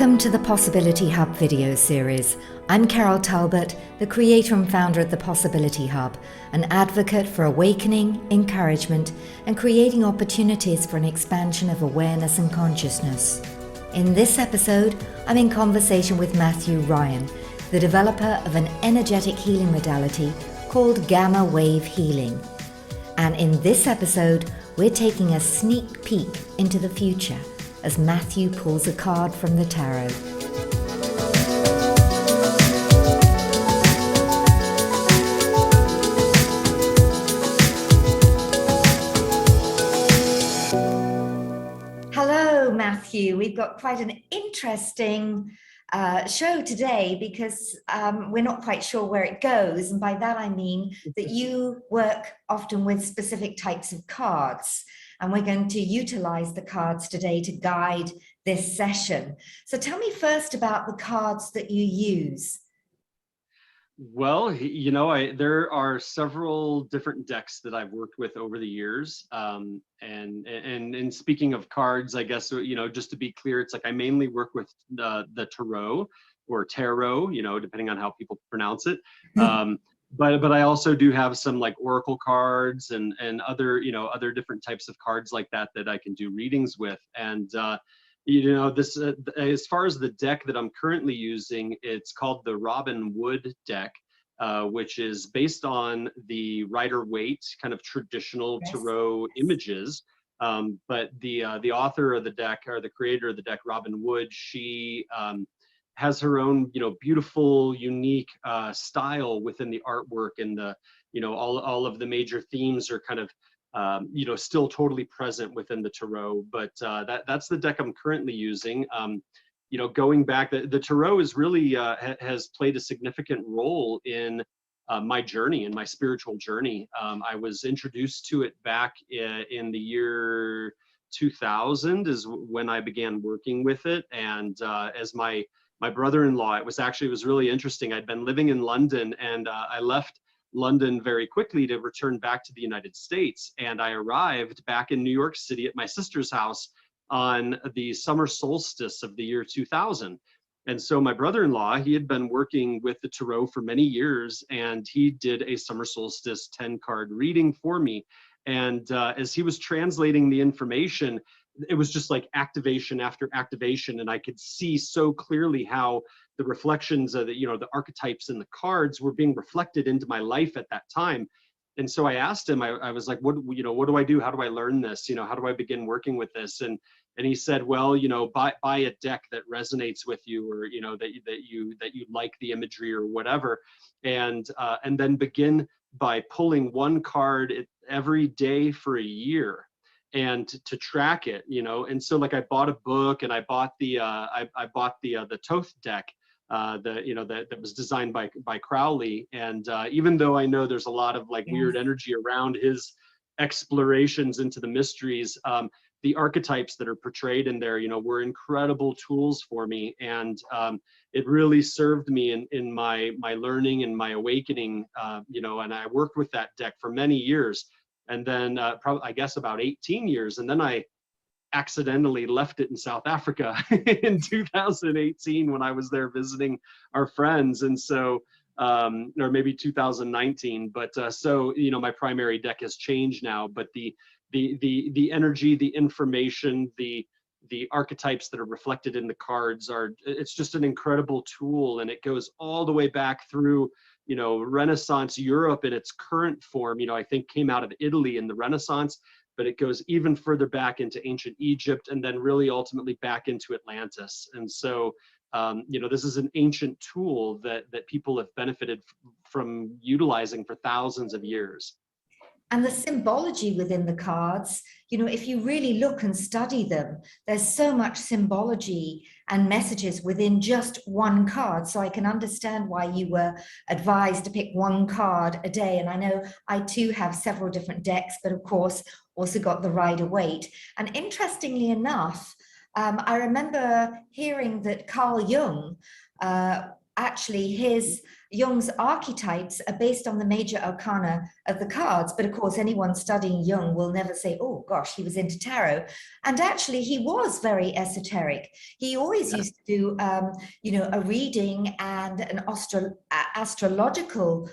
Welcome to the Possibility Hub video series. I'm Carol Talbot, the creator and founder of the Possibility Hub, an advocate for awakening, encouragement, and creating opportunities for an expansion of awareness and consciousness. In this episode, I'm in conversation with Matthew Ryan, the developer of an energetic healing modality called Gamma Wave Healing. And in this episode, we're taking a sneak peek into the future as Matthew pulls a card from the tarot. Hello, Matthew. We've got quite an interesting show today because we're not quite sure where it goes. And by that, I mean that you work often with specific types of cards. And we're going to utilize the cards today to guide this session. So tell me first about the cards that you use. Well, there are several different decks that I've worked with over the years. And speaking of cards, I guess, just to be clear, it's like I mainly work with the tarot or tarot, depending on how people pronounce it. But I also do have some like oracle cards and other other different types of cards like that I can do readings with. And this as far as the deck that I'm currently using, it's called the Robin Wood deck, which is based on the Rider-Waite kind of traditional tarot images. But the author of the deck, or the creator of the deck, Robin Wood, she has her own, beautiful, unique style within the artwork, and the, all of the major themes are kind of, still totally present within the tarot. But that's the deck I'm currently using. Going back, the tarot is really has played a significant role in my journey, in my spiritual journey. I was introduced to it back in the year 2000 is when I began working with it, and as my brother-in-law, it was really interesting. I'd been living in London, and I left London very quickly to return back to the United States. And I arrived back in New York City at my sister's house on the summer solstice of the year 2000. And so my brother-in-law, he had been working with the tarot for many years, and he did a summer solstice 10-card reading for me. And as he was translating the information, it was just like activation after activation, and I could see so clearly how the reflections of the archetypes in the cards were being reflected into my life at that time. And so I asked him, I was like, what do I do? How do I learn this? How do I begin working with this? And he said, well, buy a deck that resonates with you, or that you like the imagery or whatever, and then begin by pulling one card every day for a year, and to track it, and so like I bought a book, and I bought the Thoth deck, that was designed by Crowley, and even though I know there's a lot of like weird energy around his explorations into the mysteries, the archetypes that are portrayed in there, were incredible tools for me, and it really served me in my learning and my awakening, and I worked with that deck for many years. And then probably, I guess, about 18 years. And then I accidentally left it in South Africa in 2018 when I was there visiting our friends. And so, or maybe 2019. But so, my primary deck has changed now. But the energy, the information, the archetypes that are reflected in the cards it's just an incredible tool. And it goes all the way back through Renaissance Europe in its current form, I think came out of Italy in the Renaissance, but it goes even further back into ancient Egypt, and then really ultimately back into Atlantis. And so, this is an ancient tool that people have benefited from utilizing for thousands of years. And the symbology within the cards, if you really look and study them, there's so much symbology and messages within just one card. So I can understand why you were advised to pick one card a day. And I know I too have several different decks, but of course also got the Rider-Waite. And interestingly enough, I remember hearing that Carl Jung actually his Jung's archetypes are based on the major arcana of the cards. But of course, anyone studying Jung will never say, oh gosh, he was into tarot. And actually, he was very esoteric. He always used to do, a reading and an astrological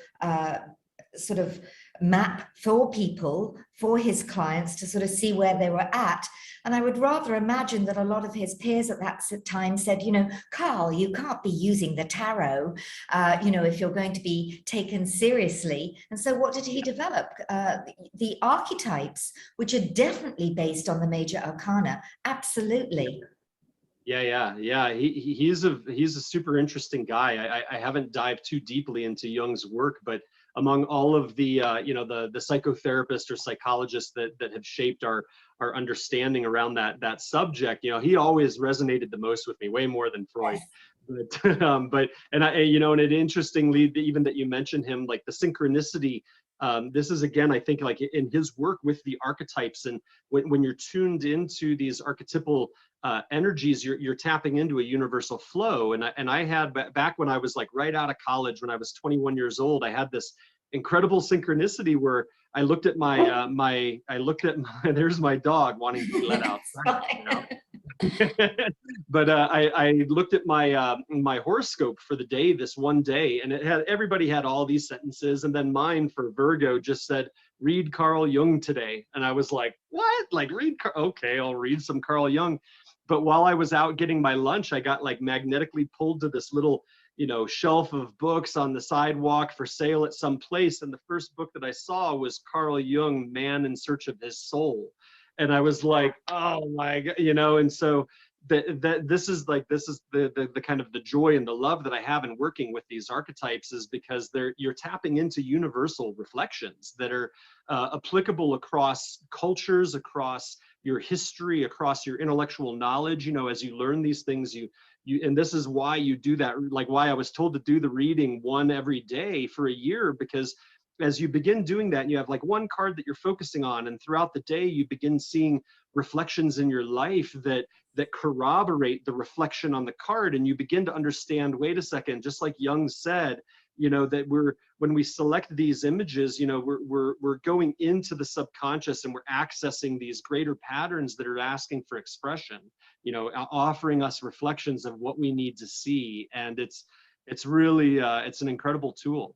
sort of map for people, for his clients, to sort of see where they were at. And I would rather imagine that a lot of his peers at that time said, Carl, you can't be using the tarot, if you're going to be taken seriously. And so what did he develop? The archetypes, which are definitely based on the major arcana. Absolutely. Yeah. He's a super interesting guy. I haven't dived too deeply into Jung's work, but among all of the the psychotherapists or psychologists that have shaped our understanding around that subject, he always resonated the most with me, way more than Freud. But and and interestingly, even that you mentioned him, like the synchronicity. This is, again, I think, like in his work with the archetypes, and when you're tuned into these archetypal energies, you're tapping into a universal flow. And I had, back when I was like right out of college, when I was 21 years old, I had this incredible synchronicity where I looked at there's my dog wanting to be let out. But I looked at my horoscope for the day, this one day, and everybody had all these sentences, and then mine for Virgo just said, read Carl Jung today. And I was like, what? Like, okay, I'll read some Carl Jung. But while I was out getting my lunch, I got like magnetically pulled to this little shelf of books on the sidewalk for sale at some place, and the first book that I saw was Carl Jung, Man in Search of His Soul. And I was like, oh my God, and so this is the kind of the joy and the love that I have in working with these archetypes, is because you're tapping into universal reflections that are applicable across cultures, across your history, across your intellectual knowledge. As you learn these things, and this is why you do that, like why I was told to do the reading one every day for a year, because as you begin doing that, and you have like one card that you're focusing on, and throughout the day you begin seeing reflections in your life that corroborate the reflection on the card, and you begin to understand, wait a second, just like Jung said, that when we select these images, we're going into the subconscious, and we're accessing these greater patterns that are asking for expression, offering us reflections of what we need to see. And it's really it's an incredible tool.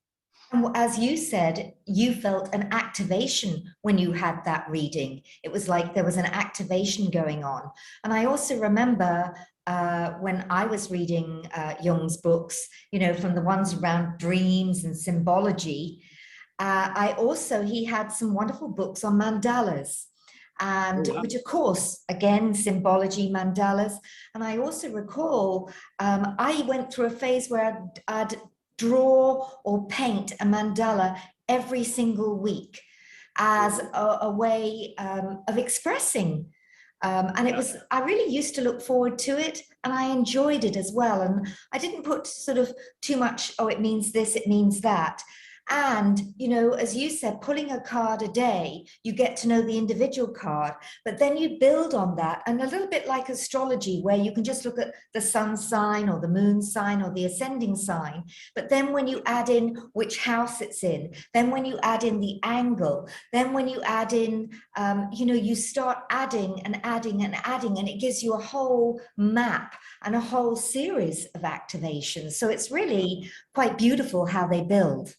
As you said, you felt an activation when you had that reading. It was like there was an activation going on. And I also remember when I was reading Jung's books, from the ones around dreams and symbology, he had some wonderful books on mandalas. And which, of course, again, symbology, mandalas. And I also recall I went through a phase where I'd draw or paint a mandala every single week as a way of expressing. And I really used to look forward to it, and I enjoyed it as well. And I didn't put sort of too much, oh, it means this, it means that. And, as you said, pulling a card a day, you get to know the individual card, but then you build on that. And a little bit like astrology, where you can just look at the sun sign or the moon sign or the ascending sign. But then when you add in which house it's in, then when you add in the angle, then when you add in, you start adding and adding and adding, and it gives you a whole map and a whole series of activations. So it's really quite beautiful how they build.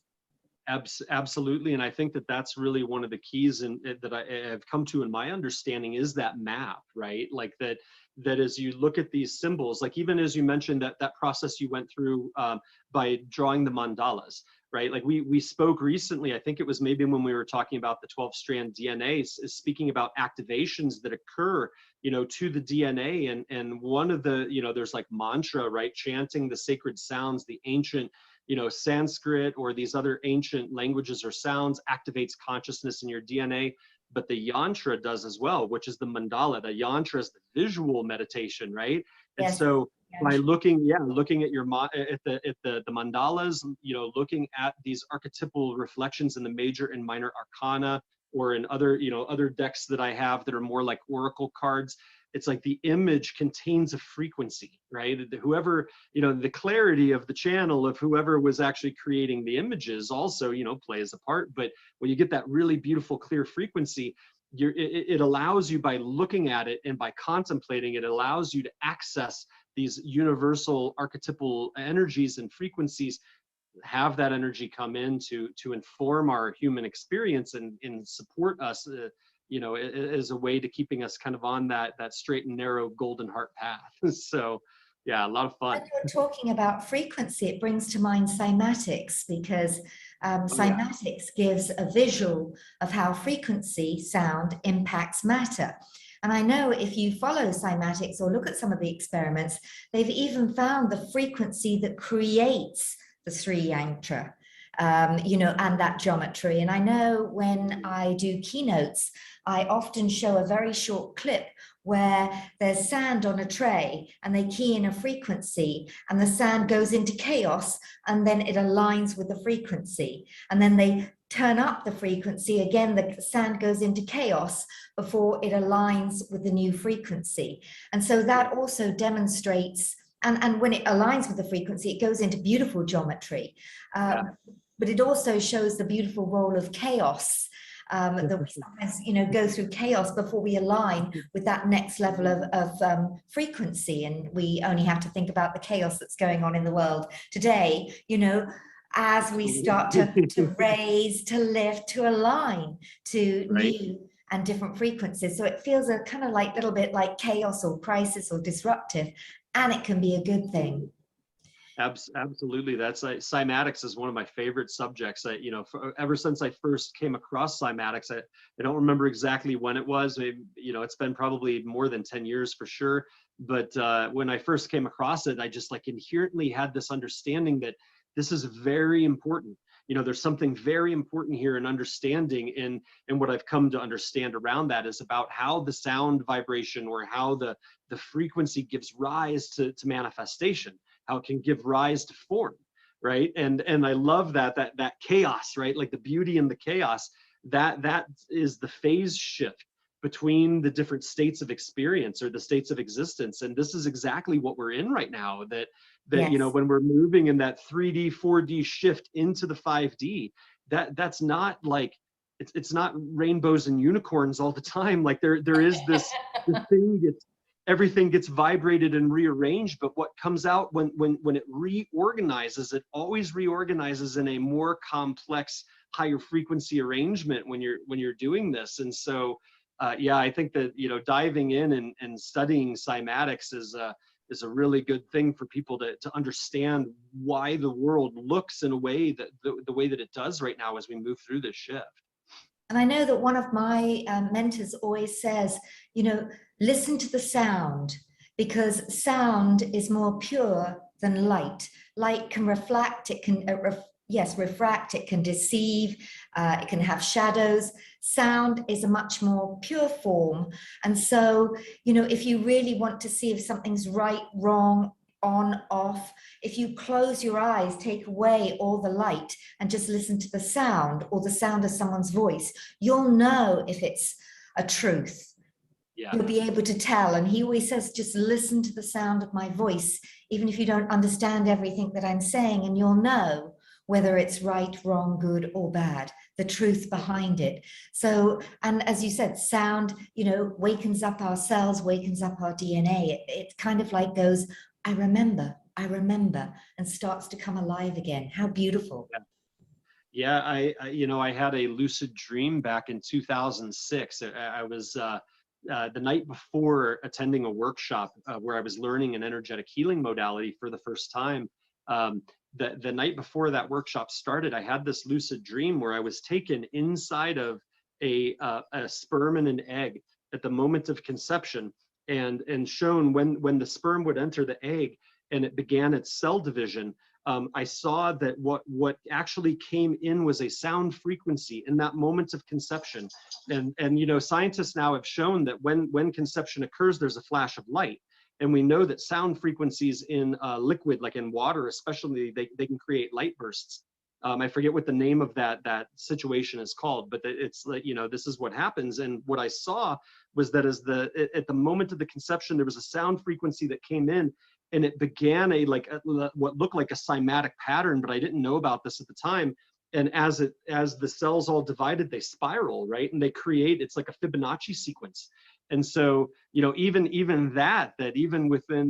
Absolutely. And I think that's really one of the keys that I have come to in my understanding, is that map, right? Like that as you look at these symbols, like even as you mentioned that process you went through by drawing the mandalas, right? Like we spoke recently, I think it was maybe when we were talking about the 12-strand DNA, is speaking about activations that occur, to the DNA. And one of the, there's like mantra, right? Chanting the sacred sounds, the ancient, Sanskrit or these other ancient languages or sounds activates consciousness in your DNA. But the yantra does as well, which is the mandala. The yantra is the visual meditation, right? And yes. So by looking at your the mandalas, looking at these archetypal reflections in the major and minor arcana, or in other decks that I have that are more like oracle cards, it's like the image contains a frequency, right? Whoever, the clarity of the channel of whoever was actually creating the images also, plays a part. But when you get that really beautiful, clear frequency, it allows you, by looking at it and by contemplating it, allows you to access these universal archetypal energies and frequencies, have that energy come in to inform our human experience and support us, as a way to keeping us kind of on that straight and narrow golden heart path. So yeah, a lot of fun. When you're talking about frequency, it brings to mind cymatics, because cymatics gives a visual of how frequency, sound, impacts matter. And I know if you follow cymatics or look at some of the experiments, they've even found the frequency that creates the Sri Yantra, and that geometry. And I know when I do keynotes, I often show a very short clip where there's sand on a tray and they key in a frequency and the sand goes into chaos and then it aligns with the frequency. And then they turn up the frequency, again, the sand goes into chaos before it aligns with the new frequency. And so that also demonstrates, and when it aligns with the frequency, it goes into beautiful geometry. But it also shows the beautiful role of chaos, that we sometimes, go through chaos before we align with that next level of frequency. And we only have to think about the chaos that's going on in the world today, as we start to raise, to lift, to align to new and different frequencies. So it feels a kind of like little bit like chaos or crisis or disruptive, and it can be a good thing. Absolutely. That's cymatics is one of my favorite subjects. Ever since I first came across cymatics, I don't remember exactly when it was. Maybe, it's been probably more than 10 years for sure. But when I first came across it, I just inherently had this understanding that this is very important. There's something very important here in understanding, and what I've come to understand around that is about how the sound vibration, or how the frequency gives rise to manifestation, how it can give rise to form, right? And I love that chaos, right? Like the beauty in the chaos, that is the phase shift between the different states of experience or the states of existence. And this is exactly what we're in right now, that Yes. when we're moving in that 3D, 4D shift into the 5D, that's not like, it's not rainbows and unicorns all the time. Like there is this everything gets vibrated and rearranged, but what comes out when it reorganizes, it always reorganizes in a more complex, higher frequency arrangement when you're doing this. And so I think that diving in and studying cymatics is a really good thing for people to understand why the world looks in a way that the way that it does right now as we move through this shift. And I know that one of my mentors always says, listen to the sound, because sound is more pure than light. Light can reflect, it can refract, it can deceive, it can have shadows. Sound is a much more pure form. And so, if you really want to see if something's right, wrong, on, off, if you close your eyes, take away all the light and just listen to the sound, or the sound of someone's voice, you'll know if it's a truth. You'll be able to tell. And he always says, just listen to the sound of my voice, even if you don't understand everything that I'm saying, and you'll know whether it's right, wrong, good, or bad, the truth behind it. So, and as you said, sound, wakens up our cells, wakens up our DNA. It kind of like goes, I remember, and starts to come alive again. How beautiful. Yeah, I had a lucid dream back in 2006. I was the night before attending a workshop where I was learning an energetic healing modality for the first time. The night before that workshop started, I had this lucid dream where I was taken inside of a sperm and an egg at the moment of conception, and shown when the sperm would enter the egg and it began its cell division. I saw that what actually came in was a sound frequency in that moment of conception. And scientists now have shown that when conception occurs, there's a flash of light. And we know that sound frequencies in liquid, like in water especially, they can create light bursts. I forget what the name of that situation is called, but it's like, you know, this is what happens. And what I saw was that at the moment of the conception, there was a sound frequency that came in, and it began what looked like a cymatic pattern, but I didn't know about this at the time. And as the cells all divided, they spiral, right? And they create, it's like a Fibonacci sequence. And so, you know, even even within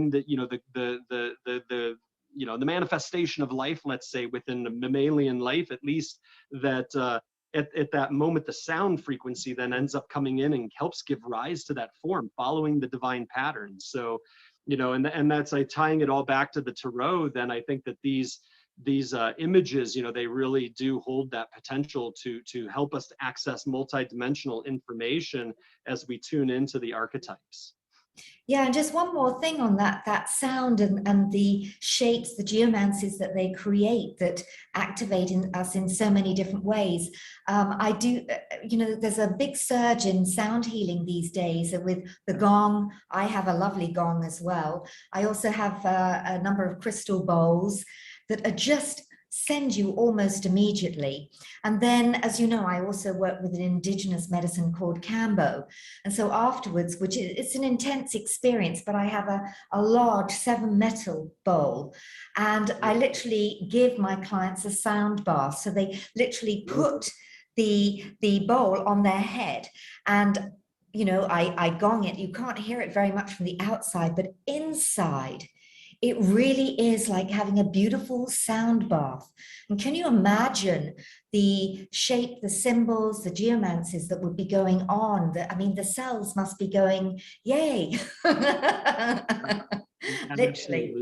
the, you know, the you know, the manifestation of life, let's say within the mammalian life, at least, that at that moment, the sound frequency then ends up coming in and helps give rise to that form, following the divine pattern. So, you know, and that's like tying it all back to the tarot. Then I think that these images, you know, they really do hold that potential to help us to access multidimensional information as we tune into the archetypes. Yeah, and just one more thing on that sound and the shapes, the geomancies that they create that activate in us in so many different ways. I do, you know, there's a big surge in sound healing these days with the gong. I have a lovely gong as well. I also have a number of crystal bowls that are just send you almost immediately. And then, as you know, I also work with an indigenous medicine called Cambo. And so afterwards, which is, it's an intense experience, but I have a large 7-metal bowl, and I literally give my clients a sound bath. So they literally put the bowl on their head, and you know, I gong it. You can't hear it very much from the outside, but inside it really is like having a beautiful sound bath. And can you imagine the shape, the symbols, the geomancies that would be going on? I mean, the cells must be going, yay. Literally.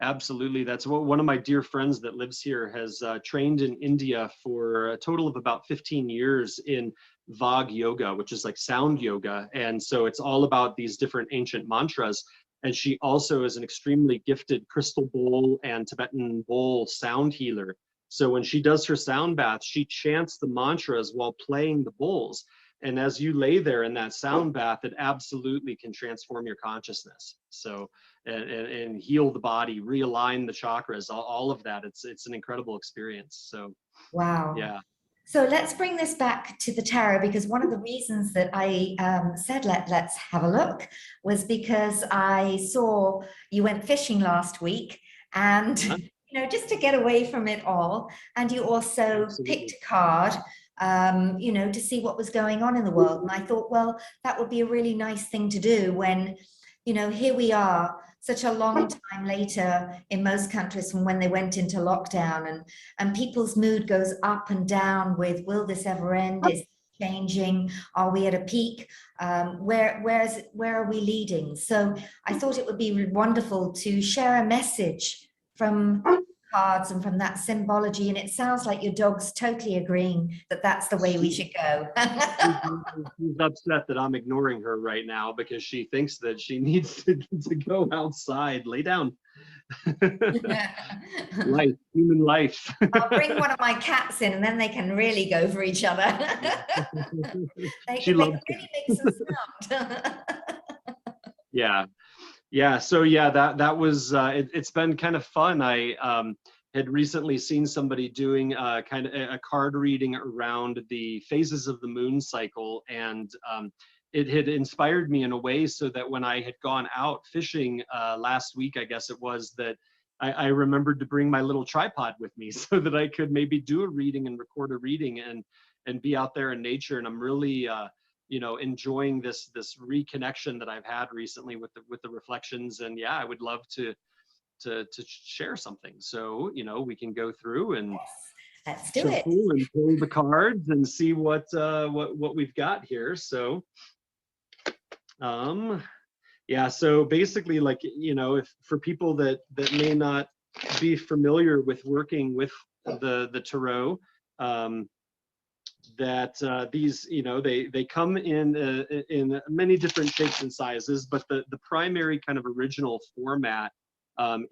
Absolutely. That's what one of my dear friends that lives here has trained in India for a total of about 15 years in Vag yoga, which is like sound yoga. And so it's all about these different ancient mantras. And she also is an extremely gifted crystal bowl and Tibetan bowl sound healer. So when she does her sound bath, she chants the mantras while playing the bowls. And as you lay there in that sound bath, it absolutely can transform your consciousness. So, and heal the body, realign the chakras, all of that. It's an incredible experience. So, wow. Yeah. So let's bring this back to the tarot, because one of the reasons that I said let's have a look was because I saw you went fishing last week, and you know, just to get away from it all, and you also picked a card, you know, to see what was going on in the world. And I thought, well, that would be a really nice thing to do when, you know, here we are such a long time later in most countries from when they went into lockdown, and people's mood goes up and down with, will this ever end? Is it changing? Are we at a peak? Where are we leading? So I thought it would be wonderful to share a message from cards and from that symbology. And it sounds like your dog's totally agreeing that that's the way we should go. She's upset that I'm ignoring her right now because she thinks that she needs to go outside, lay down. Life, human life. I'll bring one of my cats in, and then they can really go for each other. They really make some sound. Yeah. So yeah, that was it's been kind of fun. I had recently seen somebody doing kind of a card reading around the phases of the moon cycle, and it had inspired me in a way so that when I had gone out fishing last week, I guess it was, that I remembered to bring my little tripod with me so that I could maybe do a reading and record a reading and be out there in nature. And I'm really you know, enjoying this reconnection that I've had recently with the reflections. And yeah, I would love to share something. So, you know, we can go through and let's do it. And pull the cards and see what we've got here. So yeah, so basically, like, you know, if for people that may not be familiar with working with the tarot, that these, you know, they come in many different shapes and sizes, but the primary kind of original format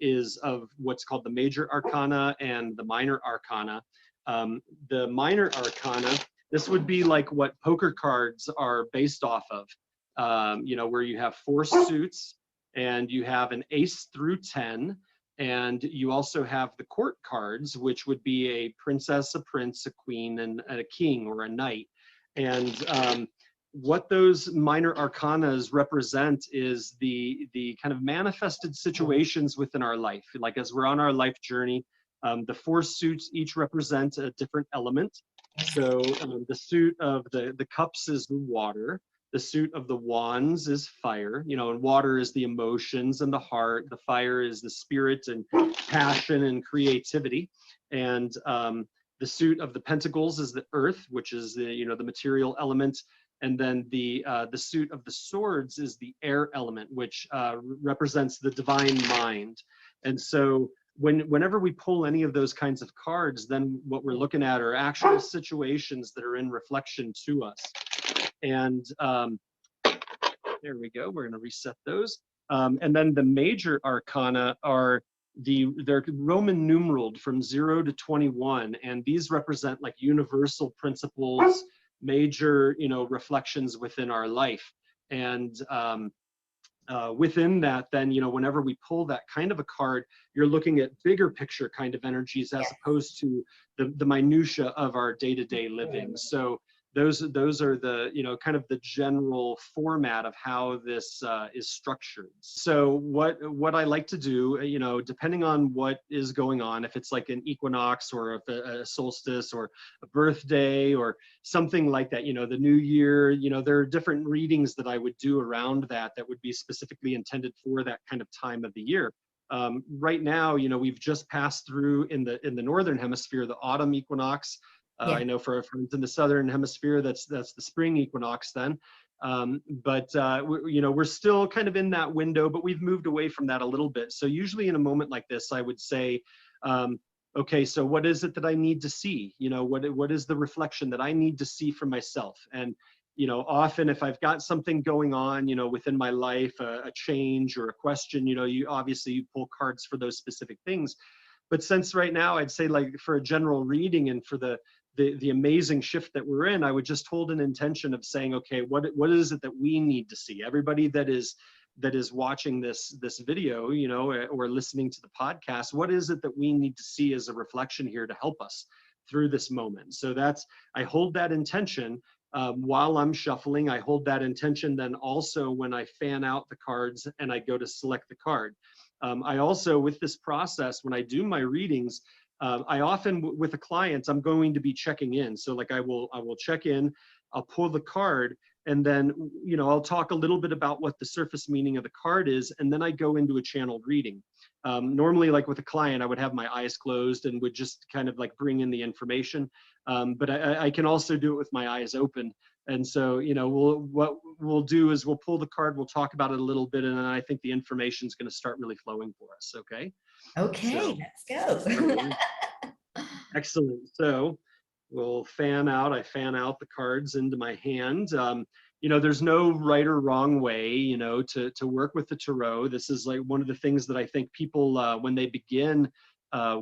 is of what's called the major arcana and the minor arcana. The minor arcana, this would be like what poker cards are based off of, you know, where you have 4 suits and you have an ace through 10, And you also have the court cards, which would be a princess, a prince, a queen, and a king or a knight. And what those minor arcanas represent is the kind of manifested situations within our life. Like as we're on our life journey, the four suits each represent a different element. So the suit of the cups is the water. The suit of the wands is fire, you know, and water is the emotions and the heart. The fire is the spirit and passion and creativity. And the suit of the pentacles is the earth, which is the, you know, the material element. And then the suit of the swords is the air element, which represents the divine mind. And so whenever we pull any of those kinds of cards, then what we're looking at are actual situations that are in reflection to us. And there we go. We're going to reset those. And then the major arcana are they're Roman numeraled from 0 to 21, and these represent like universal principles, major, you know, reflections within our life. And within that, then, you know, whenever we pull that kind of a card, you're looking at bigger picture kind of energies as opposed to the minutia of our day-to-day living. So those are the, you know, kind of the general format of how this is structured. So what I like to do, you know, depending on what is going on, if it's like an equinox or a solstice or a birthday or something like that, you know, the new year, you know, there are different readings that I would do around that would be specifically intended for that kind of time of the year. Right now, you know, we've just passed through in the northern hemisphere the autumn equinox. I know for our friends in the southern hemisphere, that's the spring equinox then. But you know, we're still kind of in that window, but we've moved away from that a little bit. So usually in a moment like this, I would say, okay, so what is it that I need to see? You know, what is the reflection that I need to see for myself? And you know, often if I've got something going on, you know, within my life, a change or a question, you know, you pull cards for those specific things. But since right now, I'd say like for a general reading and for the amazing shift that we're in, I would just hold an intention of saying, okay, what is it that we need to see? Everybody that is watching this video, you know, or listening to the podcast, what is it that we need to see as a reflection here to help us through this moment? So I hold that intention while I'm shuffling. I hold that intention then also when I fan out the cards and I go to select the card. I also, with this process, when I do my readings, I often, with a client, I'm going to be checking in. So like I will check in, I'll pull the card, and then, you know, I'll talk a little bit about what the surface meaning of the card is, and then I go into a channeled reading. Normally, like with a client, I would have my eyes closed and would just kind of like bring in the information. But I can also do it with my eyes open. And so, you know, what we'll do is we'll pull the card, we'll talk about it a little bit, and then I think the information is going to start really flowing for us. Okay. Okay, so, let's go. Excellent. So we'll I fan out the cards into my hand. You know, there's no right or wrong way, you know, to work with the tarot. This is like one of the things that I think people, when they begin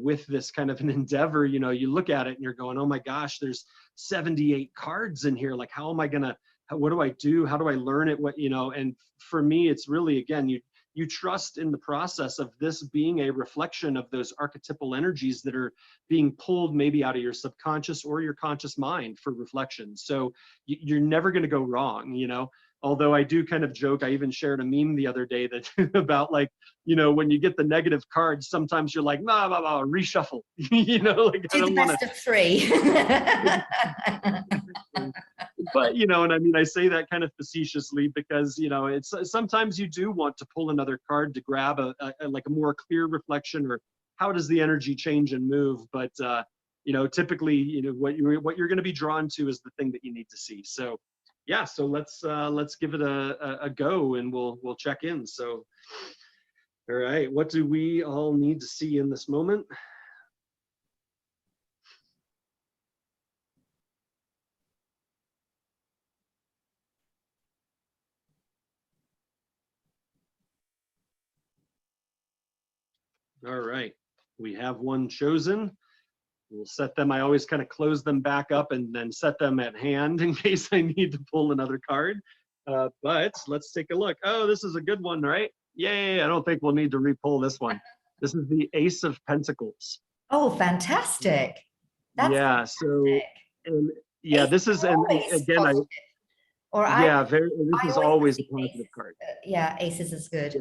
with this kind of an endeavor, you know, you look at it and you're going, oh my gosh, there's 78 cards in here. Like, how am I gonna, what do I do? How do I learn it? What, you know, and for me, it's really, again, you trust in the process of this being a reflection of those archetypal energies that are being pulled maybe out of your subconscious or your conscious mind for reflection. So you're never going to go wrong, you know. Although I do kind of joke, I even shared a meme the other day that about like, you know, when you get the negative cards, sometimes you're like, nah, reshuffle, you know, like Do the best of three. But, you know, and I mean, I say that kind of facetiously because, you know, it's sometimes you do want to pull another card to grab like a more clear reflection, or how does the energy change and move. But, you know, typically, you know, what you're going to be drawn to is the thing that you need to see. So, yeah, so let's give it a go, and we'll check in. So, all right, what do we all need to see in this moment? All right, we have one chosen. We'll set them, I always kind of close them back up and then set them at hand in case I need to pull another card. But let's take a look. Oh, this is a good one, right? Yay, I don't think we'll need to re-pull this one. This is the Ace of Pentacles. Oh, fantastic. That's Yeah. So, fantastic. and yeah, Ace this is, and always again, positive. Or yeah, very, this I is always always a perceive positive aces. card. Yeah, aces is good. Yeah.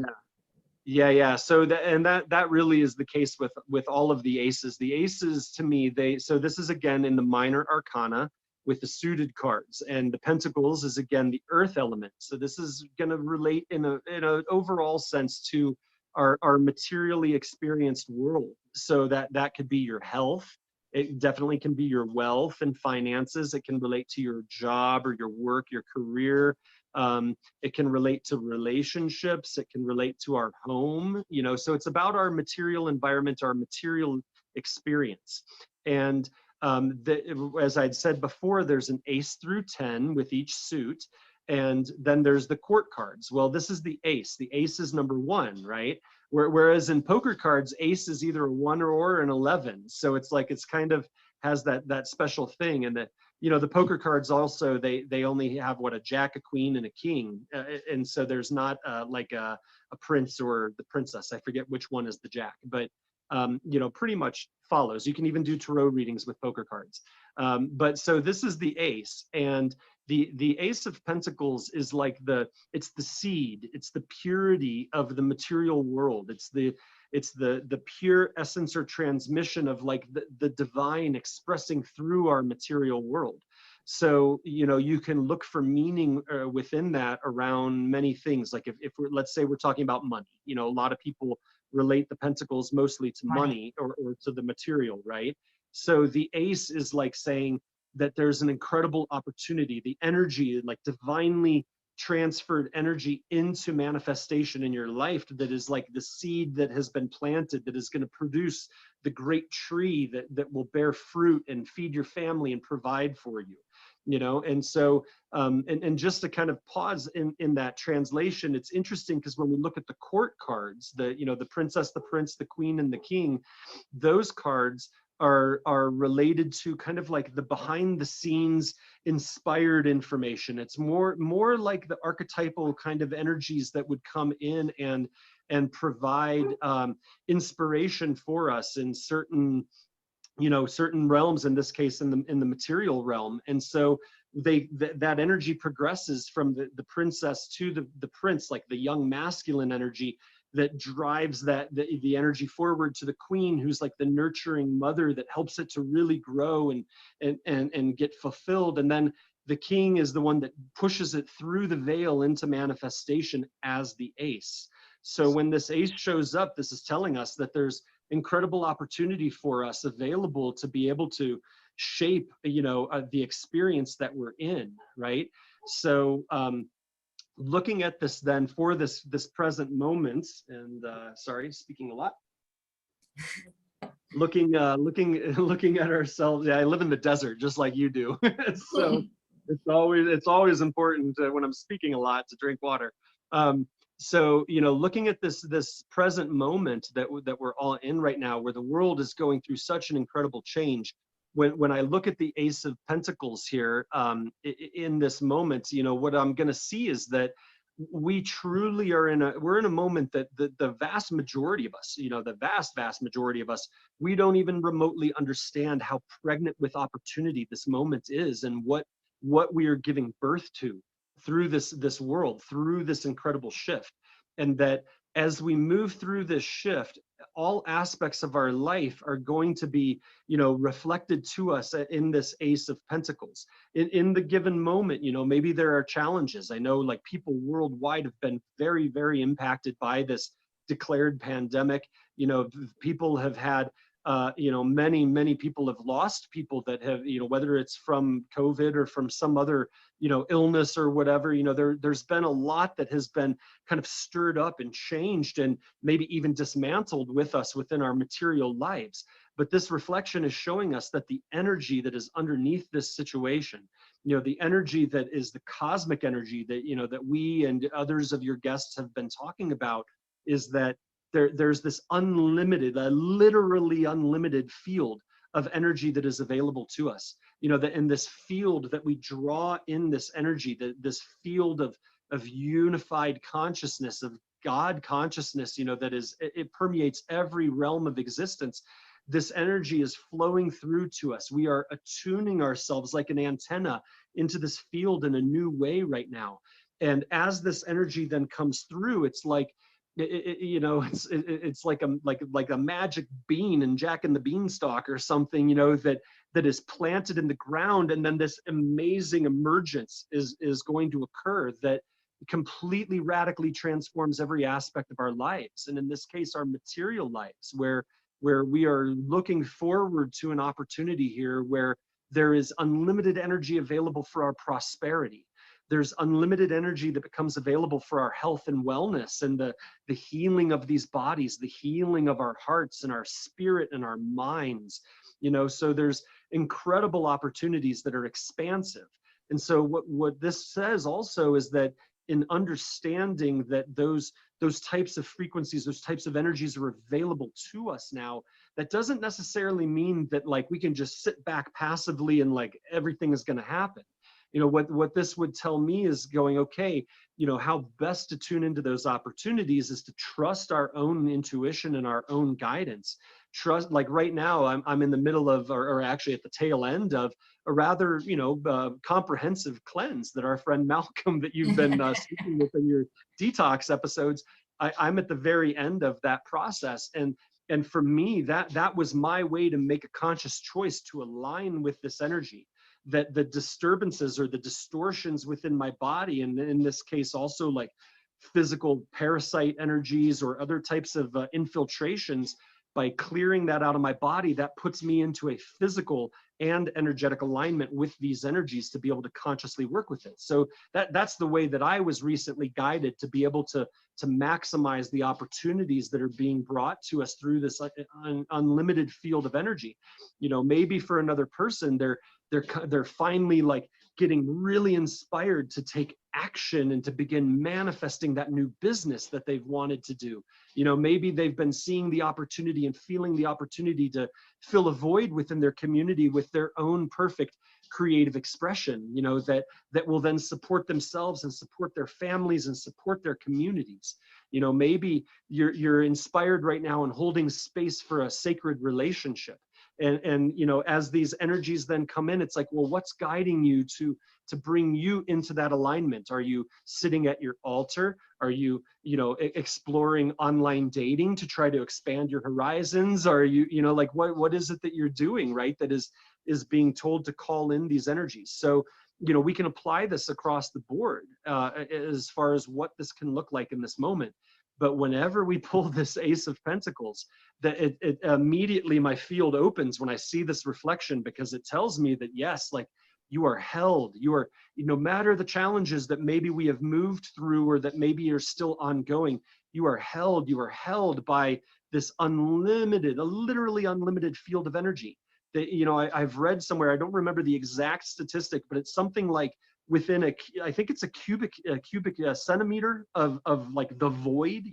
Yeah, yeah. So that, and that really is the case with all of the aces. The aces to me, so this is again in the minor arcana with the suited cards, and the pentacles is again the earth element. So this is going to relate in a overall sense to our materially experienced world. So that could be your health. It definitely can be your wealth and finances. It can relate to your job or your work, your career. It can relate to relationships. It can relate to our home. So it's about our material environment, our material experience. And as I'd said before, there's an ace through 10 with each suit. And then there's the court cards. Well, this is the ace. The ace is number 1, right? Whereas in poker cards, ace is either a 1 or an 11. So it's kind of has that special thing. And that, the poker cards also, they only have a jack, a queen, and a king. And so there's not like a prince or the princess. I forget which one is the jack, but pretty much follows. You can even do tarot readings with poker cards. But so this is the ace, and the Ace of Pentacles is like it's the seed, it's the purity of the material world. It's the pure essence or transmission of like the divine expressing through our material world. So, you can look for meaning within that around many things. Like if let's say we're talking about money, a lot of people relate the pentacles mostly to money or to the material, right? So the ace is like saying that there's an incredible opportunity, the energy, like divinely transferred energy into manifestation in your life, that is like the seed that has been planted, that is going to produce the great tree that will bear fruit and feed your family and provide for you. And so and just to kind of pause in that translation, it's interesting because when we look at the court cards, the princess, the prince, the queen, and the king, those cards are related to kind of like the behind the scenes inspired information. It's more like the archetypal kind of energies that would come in and provide inspiration for us in certain certain realms, in this case in the material realm. And so that energy progresses from the princess to the prince, like the young masculine energy that drives the energy forward to the queen, who's like the nurturing mother that helps it to really grow and get fulfilled. And then the king is the one that pushes it through the veil into manifestation as the ace. So when this ace shows up, this is telling us that there's incredible opportunity for us available to be able to shape the experience that we're in, right? So looking at this then for this present moment, and sorry, speaking a lot, looking at ourselves. Yeah, I live in the desert just like you do. So it's always important when I'm speaking a lot to drink water. So looking at this present moment that we're all in right now, where the world is going through such an incredible change, when I look at the Ace of Pentacles here in this moment, what I'm going to see is that we truly we're in a moment that the vast majority of us, the vast majority of us, we don't even remotely understand how pregnant with opportunity this moment is, and what we are giving birth to through this world, through this incredible shift. And that as we move through this shift, all aspects of our life are going to be reflected to us in this Ace of Pentacles. In the given moment, maybe there are challenges. I know like people worldwide have been very, very impacted by this declared pandemic. People have had many people have lost people that have, whether it's from COVID or from some other, illness or whatever. There's been a lot that has been kind of stirred up and changed and maybe even dismantled with us within our material lives. But this reflection is showing us that the energy that is underneath this situation, the energy that is the cosmic energy that, that we and others of your guests have been talking about, is that there's this unlimited, literally unlimited field of energy that is available to us. That in this field that we draw in this energy, this field of unified consciousness, of God consciousness, that it permeates every realm of existence. This energy is flowing through to us. We are attuning ourselves like an antenna into this field in a new way right now. And as this energy then comes through, it's like, it's like a magic bean in Jack and the Beanstalk or something, that is planted in the ground, and then this amazing emergence is going to occur that completely radically transforms every aspect of our lives, and in this case, our material lives, where we are looking forward to an opportunity here where there is unlimited energy available for our prosperity. There's unlimited energy that becomes available for our health and wellness, and the healing of these bodies, the healing of our hearts and our spirit and our minds. So there's incredible opportunities that are expansive. And so what this says also is that in understanding that those types of frequencies, those types of energies are available to us now, that doesn't necessarily mean that like we can just sit back passively and like everything is going to happen. What this would tell me is going, okay, how best to tune into those opportunities is to trust our own intuition and our own guidance. Trust, like right now, I'm in the middle of, or actually at the tail end of a rather, comprehensive cleanse that our friend Malcolm, that you've been speaking with in your detox episodes, I'm at the very end of that process. And for me, that was my way to make a conscious choice to align with this energy, that the disturbances or the distortions within my body, and in this case also like physical parasite energies or other types of infiltrations, by clearing that out of my body, that puts me into a physical and energetic alignment with these energies to be able to consciously work with it. So that's the way that I was recently guided to be able to maximize the opportunities that are being brought to us through this unlimited field of energy. Maybe for another person, they're finally like getting really inspired to take action and to begin manifesting that new business that they've wanted to do. Maybe they've been seeing the opportunity and feeling the opportunity to fill a void within their community with their own perfect creative expression, that will then support themselves and support their families and support their communities. Maybe you're inspired right now and holding space for a sacred relationship. And as these energies then come in, it's like, well, what's guiding you to bring you into that alignment? Are you sitting at your altar? Are you, exploring online dating to try to expand your horizons? Are you, like what is it that you're doing, right? That is being told to call in these energies. So, we can apply this across the board as far as what this can look like in this moment. But whenever we pull this Ace of Pentacles, that it immediately my field opens when I see this reflection, because it tells me that yes, like you are held, no matter the challenges that maybe we have moved through or that maybe are still ongoing, you are held by this unlimited, a literally unlimited field of energy. That, I've read somewhere, I don't remember the exact statistic, but it's something like within I think it's a cubic centimeter of like the void,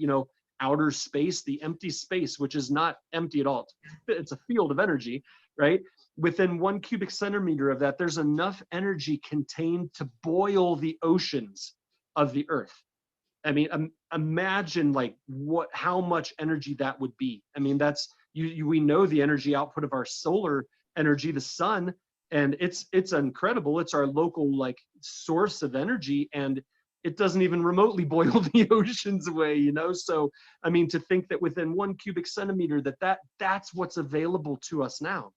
outer space, the empty space, which is not empty at all. It's a field of energy, right? Within 1 cubic centimeter of that, there's enough energy contained to boil the oceans of the earth. I mean, imagine like how much energy that would be. I mean, that's, we know the energy output of our solar energy, the sun, and it's incredible. It's our local like source of energy, and it doesn't even remotely boil the oceans away, So, I mean, to think that within 1 cubic centimeter, that's what's available to us now.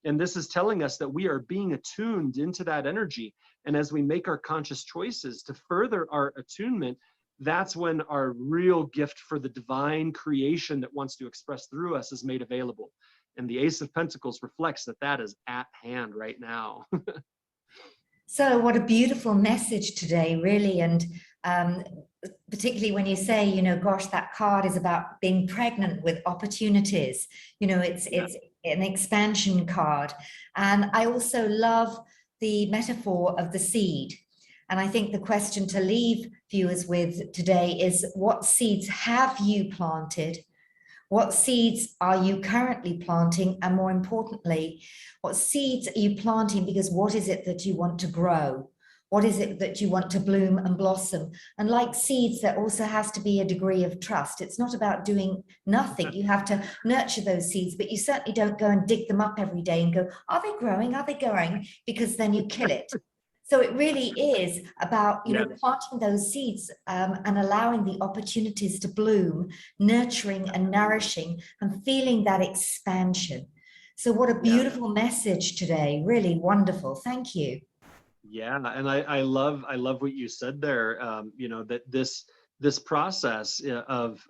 And this is telling us that we are being attuned into that energy. And as we make our conscious choices to further our attunement, that's when our real gift for the divine creation that wants to express through us is made available. And the Ace of Pentacles reflects that is at hand right now. So what a beautiful message today, really. And particularly when you say, gosh, that card is about being pregnant with opportunities. It's an expansion card. And I also love the metaphor of the seed. And I think the question to leave viewers with today is, what seeds have you planted? What seeds are you currently planting? And more importantly, what seeds are you planting? Because what is it that you want to grow? What is it that you want to bloom and blossom? And like seeds, there also has to be a degree of trust. It's not about doing nothing. You have to nurture those seeds, but you certainly don't go and dig them up every day and go, are they growing? Are they growing? Because then you kill it. So it really is about, planting those seeds and allowing the opportunities to bloom, nurturing and nourishing and feeling that expansion. So what a beautiful message today. Really wonderful. Thank you. Yeah, and I love what you said there. That this process of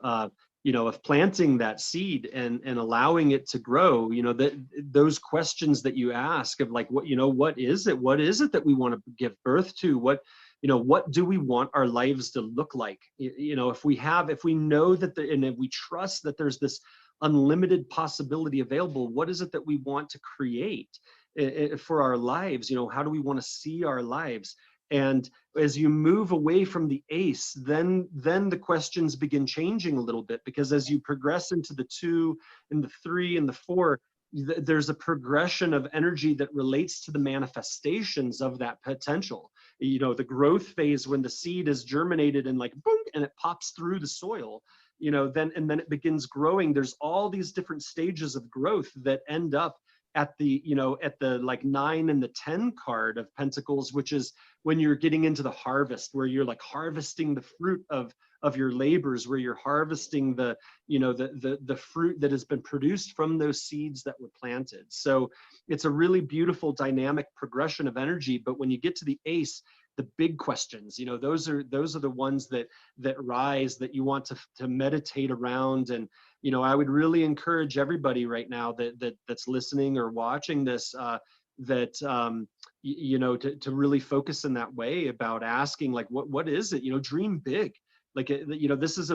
planting that seed and allowing it to grow. That those questions that you ask of like what is it that we want to give birth to? What do we want our lives to look like? If we know that and if we trust that there's this unlimited possibility available, what is it that we want to create for our lives? How do we want to see our lives? And as you move away from the ace, then the questions begin changing a little bit, because as you progress into the 2 and the 3 and the 4, there's a progression of energy that relates to the manifestations of that potential. The growth phase, when the seed is germinated and like boom, and it pops through the soil, then it begins growing. There's all these different stages of growth that end up at the like 9 and the 10 card of Pentacles, which is when you're getting into the harvest, where you're like harvesting the fruit of your labors, where you're harvesting the fruit that has been produced from those seeds that were planted. So it's a really beautiful dynamic progression of energy. But when you get to the ace, the big questions, those are the ones that rise, that you want to meditate around. And I would really encourage everybody right now that's listening or watching this, to really focus in that way about asking, like, what is it? Dream big. Like, this is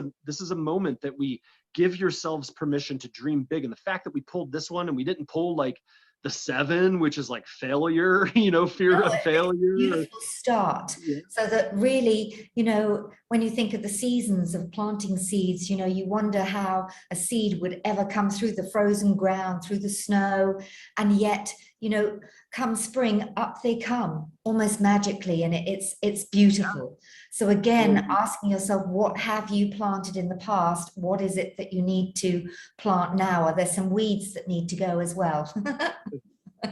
a moment that we give yourselves permission to dream big. And the fact that we pulled this one and we didn't pull like the 7, which is like failure, fear of failure. Beautiful start. Yeah. So that really, when you think of the seasons of planting seeds, you wonder how a seed would ever come through the frozen ground, through the snow, and yet, come spring, up they come almost magically, and it's beautiful. Yeah. So again, asking yourself, what have you planted in the past? What is it that you need to plant now? Are there some weeds that need to go as well?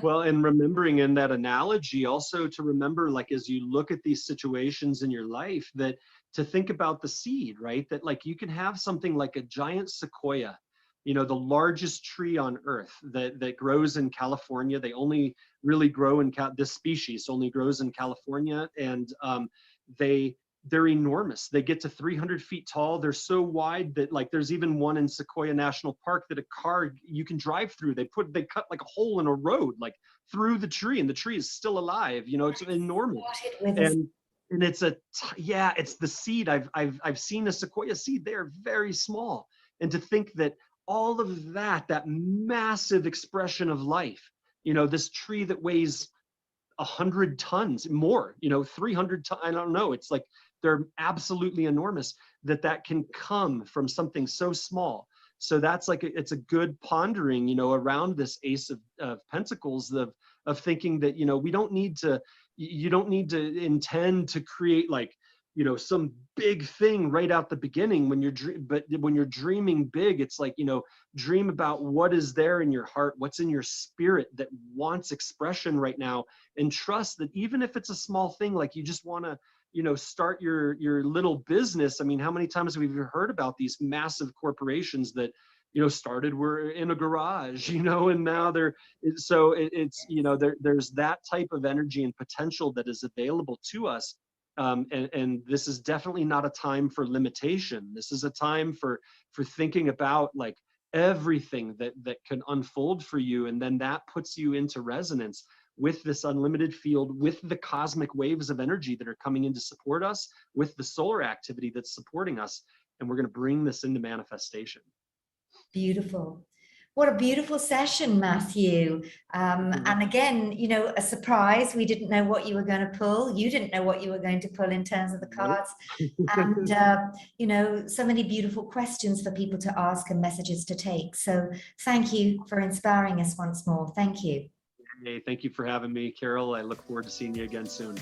Well, and remembering in that analogy also to remember, like, as you look at these situations in your life, that to think about the seed, right? That like you can have something like a giant sequoia, the largest tree on earth that grows in California. They only really grow in this species only grows in California, and they're enormous. They get to 300 feet tall. They're so wide that like there's even one in Sequoia National Park that a car you can drive through. They cut like a hole in a road, like through the tree, and the tree is still alive. It's enormous. And it's it's the seed. I've seen a sequoia seed. They're very small. And to think that all of that massive expression of life, this tree that weighs 100 tons more, 300 tons, I don't know. It's like, they're absolutely enormous, that can come from something so small. So that's like, it's a good pondering, around this Ace of Pentacles of thinking that, you don't need to intend to create like, some big thing right out the beginning but when you're dreaming big, it's like, dream about what is there in your heart, what's in your spirit that wants expression right now, and trust that even if it's a small thing, like you just want to, start your little business. I mean, how many times have we heard about these massive corporations that, started were in a garage, and now there's that type of energy and potential that is available to us. And this is definitely not a time for limitation. This is a time for thinking about like everything that can unfold for you. And then that puts you into resonance with this unlimited field, with the cosmic waves of energy that are coming in to support us, with the solar activity that's supporting us. And we're going to bring this into manifestation. Beautiful. What a beautiful session, Matthew. And again, a surprise. We didn't know what you were going to pull. You didn't know what you were going to pull in terms of the cards. And, so many beautiful questions for people to ask and messages to take. So thank you for inspiring us once more. Thank you. Hey, thank you for having me, Carol. I look forward to seeing you again soon.